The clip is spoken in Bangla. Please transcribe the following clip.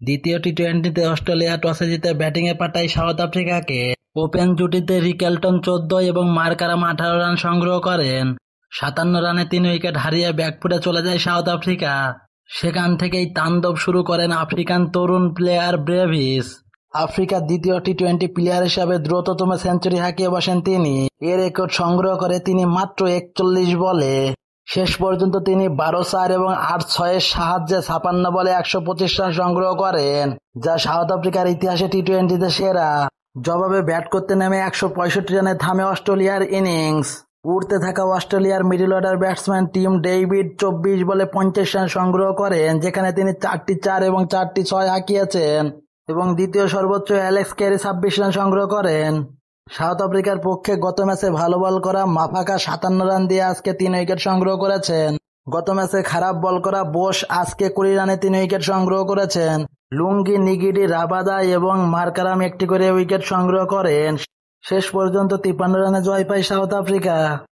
দ্বিতীয় টি-টোয়েন্টিতে অস্ট্রেলিয়া টসে জিতে ব্যাটিংয়ে পাঠায় সাউথ আফ্রিকাকে। ওপেন জুটিতে রিকেলটন 14 এবং মার্কারাম 18 রান সংগ্রহ করেন। 57 রানে 3 উইকেট হারিয়ে ব্যাকফুটে চলে যায় সাউথ আফ্রিকা। সেখান থেকেই তাণ্ডব শুরু করেন আফ্রিকান তরুণ প্লেয়ার ব্রেভিস। আফ্রিকার দ্বিতীয় টি-টোয়েন্টি প্লেয়ার হিসাবে দ্রুততম সেঞ্চুরি হাঁকিয়ে বসেন তিনি। এ রেকর্ড সংগ্রহ করে তিনি মাত্র 41 বলে। শেষ পর্যন্ত তিনি 12-4 এবং 8-6-এর সাহায্যে 56 বলে 125 রান সংগ্রহ করেন, যা সাউথ আফ্রিকার ইতিহাসে টি-টোয়েন্টিতে সেরা। জবাবে ব্যাট করতে নেমে 165 রানে থামে অস্ট্রেলিয়ার ইনিংস। উড়তে থাকা অস্ট্রেলিয়ার middle order batsman Tim David 24 বলে 50 রান সংগ্রহ করেন, যেখানে তিনি 4টি 4 এবং 4টি 6 হাঁকিয়েছেন, এবং দ্বিতীয় সর্বোচ্চ অ্যালেক্স ক্যারি 26 রান সংগ্রহ করেন। সাউথ আফ্রিকার পক্ষে গত ম্যাচে ভালো বল করা মাফাকা 57 রান দিয়ে আজকে 3 উইকেট সংগ্রহ করেছেন। গত ম্যাচে খারাপ বল করা বোস আজকে 20 রানে 3 উইকেট সংগ্রহ করেছেন। লুঙ্গি, নিগিডি, রাবাদা এবং মার্কারাম একটি করে উইকেট সংগ্রহ করেন। শেষ পর্যন্ত 53 রানে জয় পায় সাউথ আফ্রিকা।